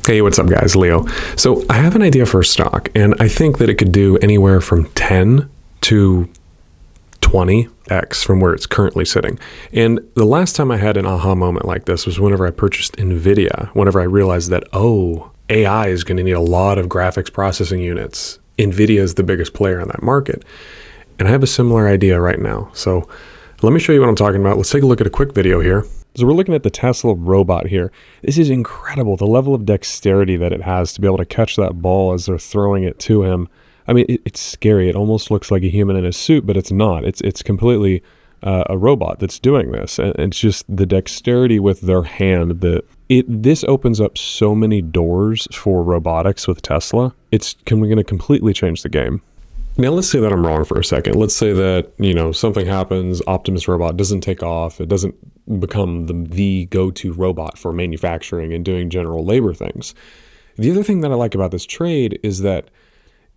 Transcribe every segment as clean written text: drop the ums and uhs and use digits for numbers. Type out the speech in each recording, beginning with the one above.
Hey, what's up guys, Leo. So I have an idea for a stock and I think that it could do anywhere from 10 to 20x from where it's currently sitting. And the last time I had an aha moment like this was whenever I purchased NVIDIA, whenever I realized that, AI is going to need a lot of graphics processing units. NVIDIA is the biggest player in that market. And I have a similar idea right now. So let me show you what I'm talking about. Let's take a look at a quick video here. So we're looking at the Tesla robot here. This is incredible, the level of dexterity that it has to be able to catch that ball as they're throwing it to him. I mean, it's scary. It almost looks like a human in a suit, but it's not. It's completely a robot that's doing this. And it's just the dexterity with their hand. This opens up so many doors for robotics with Tesla. It's going to completely change the game. Now, let's say that I'm wrong for a second. Let's say that, something happens, Optimus robot doesn't take off. It doesn't become the go-to robot for manufacturing and doing general labor things. The other thing that I like about this trade is that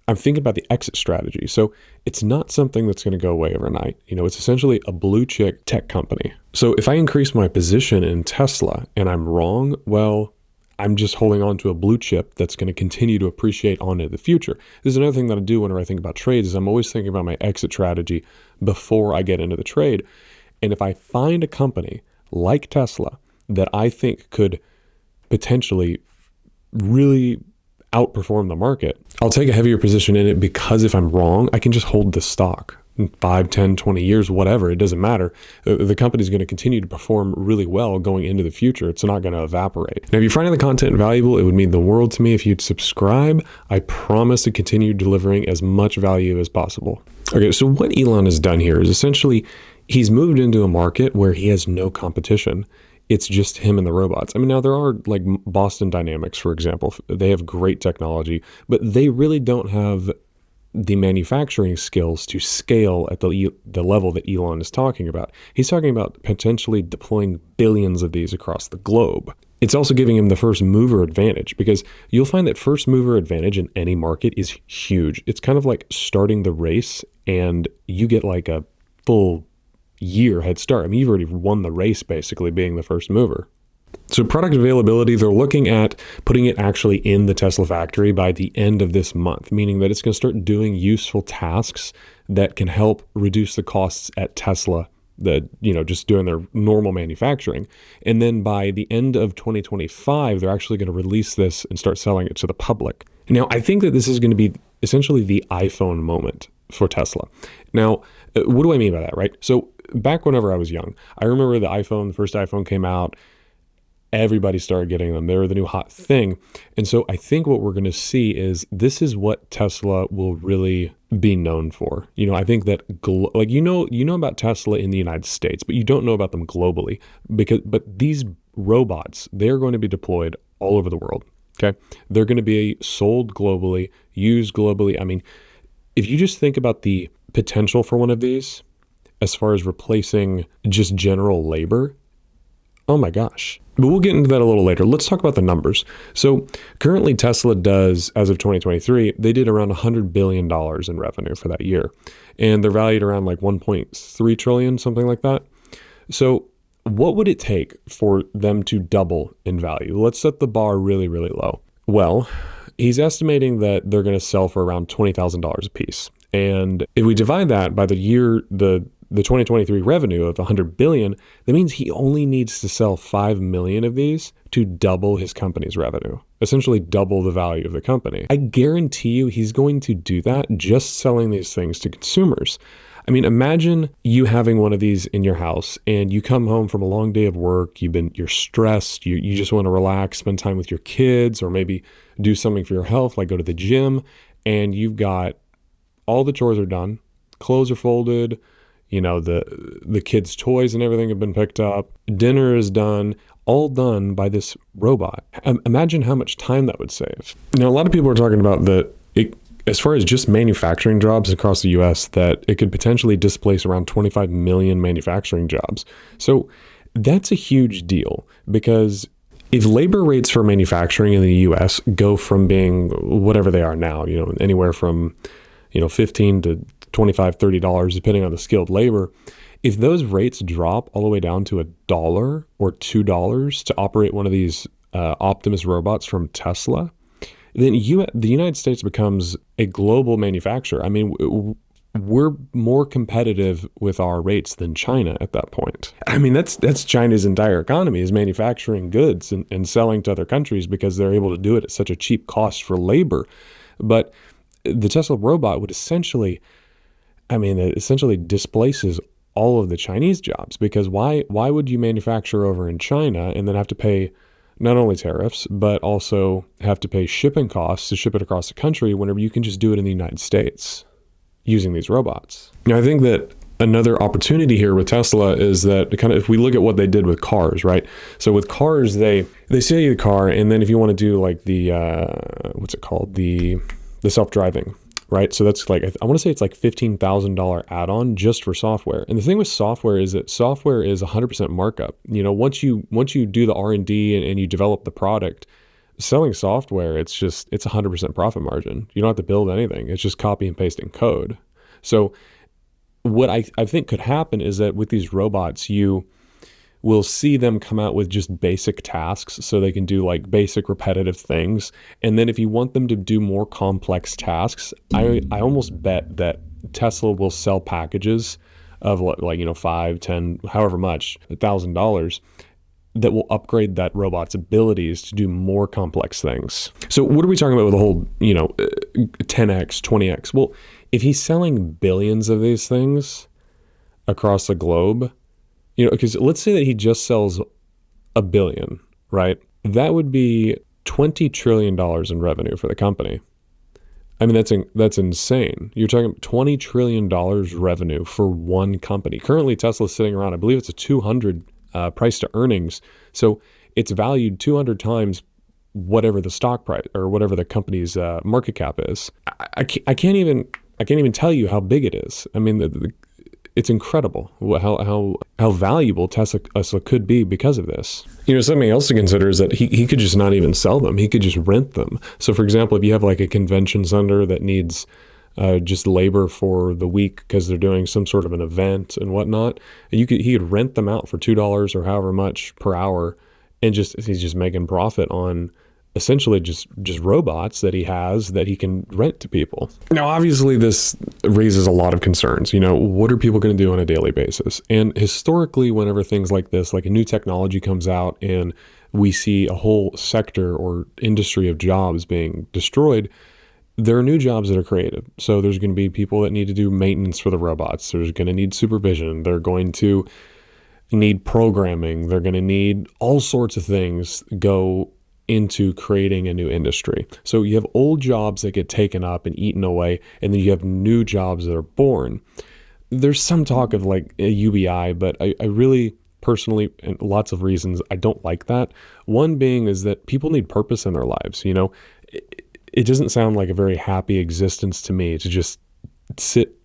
I'm thinking about the exit strategy. So it's not something that's going to go away overnight. It's essentially a blue chip tech company. So if I increase my position in Tesla and I'm wrong, well, I'm just holding on to a blue chip that's going to continue to appreciate on into the future. This is another thing that I do whenever I think about trades is I'm always thinking about my exit strategy before I get into the trade. And if I find a company like Tesla that I think could potentially really outperform the market, I'll take a heavier position in it because if I'm wrong, I can just hold the stock. 5, 10, 20 years, whatever, it doesn't matter. The company's going to continue to perform really well going into the future. It's not going to evaporate. Now, if you're finding the content valuable, it would mean the world to me if you'd subscribe. I promise to continue delivering as much value as possible. Okay, so what Elon has done here is essentially he's moved into a market where he has no competition. It's just him and the robots. I mean, now there are like Boston Dynamics, for example. They have great technology, but they really don't have the manufacturing skills to scale at the level that Elon is talking about. He's talking about potentially deploying billions of these across the globe. It's also giving him the first mover advantage because you'll find that first mover advantage in any market is huge. It's kind of like starting the race and you get like a full year head start. I mean, you've already won the race basically being the first mover. So product availability, they're looking at putting it actually in the Tesla factory by the end of this month, meaning that it's going to start doing useful tasks that can help reduce the costs at Tesla, just doing their normal manufacturing. And then by the end of 2025, they're actually going to release this and start selling it to the public. Now, I think that this is going to be essentially the iPhone moment for Tesla. Now, what do I mean by that, right? So back whenever I was young, I remember the first iPhone came out. Everybody started getting them. They were the new hot thing. And so I think what we're going to see is this is what Tesla will really be known for. I think that you know about Tesla in the United States, but you don't know about them globally but these robots, they're going to be deployed all over the world. Okay. They're going to be sold globally, used globally. I mean, if you just think about the potential for one of these as far as replacing just general labor, oh my gosh. But we'll get into that a little later. Let's talk about the numbers. So currently Tesla does, as of 2023, they did around $100 billion in revenue for that year. And they're valued around like 1.3 trillion, something like that. So what would it take for them to double in value? Let's set the bar really, really low. Well, he's estimating that they're going to sell for around $20,000 a piece. And if we divide that by the 2023 revenue of 100 billion, that means he only needs to sell 5 million of these to double his company's revenue, essentially double the value of the company. I guarantee you he's going to do that just selling these things to consumers. I mean, imagine you having one of these in your house and you come home from a long day of work, you're stressed, you just want to relax, spend time with your kids, or maybe do something for your health, like go to the gym, and you've got all the chores are done, clothes are folded, the kids' toys and everything have been picked up, dinner is done, all done by this robot. Imagine how much time that would save. Now, a lot of people are talking about as far as just manufacturing jobs across the US, that it could potentially displace around 25 million manufacturing jobs. So that's a huge deal because if labor rates for manufacturing in the US go from being whatever they are now, anywhere from, $15 to $25, $30, depending on the skilled labor, if those rates drop all the way down to $1 or $2 to operate one of these Optimus robots from Tesla, then the United States becomes a global manufacturer. I mean, we're more competitive with our rates than China at that point. I mean, that's China's entire economy, is manufacturing goods and selling to other countries because they're able to do it at such a cheap cost for labor. But the Tesla robot would essentially displaces all of the Chinese jobs, because why would you manufacture over in China and then have to pay not only tariffs, but also have to pay shipping costs to ship it across the country whenever you can just do it in the United States using these robots? I think that another opportunity here with Tesla is that kind of, if we look at what they did with cars, right? So with cars, they sell you the car, and then if you want to do like the, what's it called? The self-driving, right? So that's like, I want to say it's like $15,000 add-on just for software. And the thing with software is that software is 100% markup. Once you do the R&D and you develop the product, selling software, it's 100% profit margin. You don't have to build anything. It's just copy and pasting code. So what I think could happen is that with these robots, you will see them come out with just basic tasks so they can do like basic repetitive things. And then if you want them to do more complex tasks, I almost bet that Tesla will sell packages of like, 5, 10, however much, $1,000 that will upgrade that robot's abilities to do more complex things. So what are we talking about with the whole, 10x, 20x? Well, if he's selling billions of these things across the globe, because let's say that he just sells a billion, right? That would be $20 trillion in revenue for the company. I mean, that's insane. You're talking $20 trillion revenue for one company. Currently, Tesla's sitting around, I believe it's a 200 price to earnings. So it's valued 200 times whatever the stock price or whatever the company's market cap is. I can't even tell you how big it is. I mean, it's incredible how valuable Tesla could be because of this. Something else to consider is that he could just not even sell them. He could just rent them. So for example, if you have like a convention center that needs just labor for the week because they're doing some sort of an event and whatnot, he could rent them out for $2 or however much per hour, and he's just making profit on essentially just robots that he has that he can rent to people. Now, obviously, this raises a lot of concerns. What are people going to do on a daily basis? And historically, whenever things like this, like a new technology comes out and we see a whole sector or industry of jobs being destroyed, there are new jobs that are created. So there's going to be people that need to do maintenance for the robots. There's going to need supervision. They're going to need programming. They're going to need all sorts of things go into creating a new industry. So you have old jobs that get taken up and eaten away, and then you have new jobs that are born. There's some talk of like a UBI, but I really personally, and lots of reasons, I don't like that. One being is that people need purpose in their lives. It doesn't sound like a very happy existence to me to just sit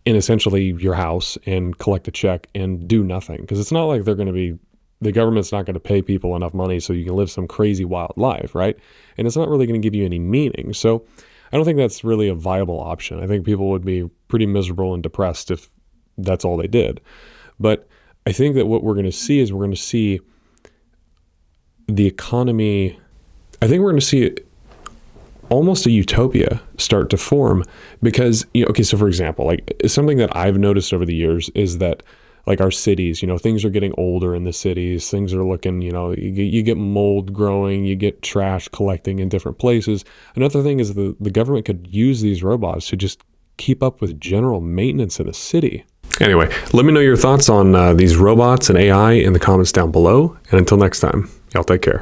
in essentially your house and collect a check and do nothing, because it's not like the government's not going to pay people enough money so you can live some crazy wild life, right? And it's not really going to give you any meaning. So I don't think that's really a viable option. I think people would be pretty miserable and depressed if that's all they did. But I think that what we're going to see is we're going to see the economy, I think we're going to see almost a utopia start to form, because, okay, so for example, like something that I've noticed over the years is that like our cities, things are getting older in the cities. Things are looking, you get mold growing, you get trash collecting in different places. Another thing is the government could use these robots to just keep up with general maintenance in the city. Anyway, let me know your thoughts on these robots and AI in the comments down below. And until next time, y'all take care.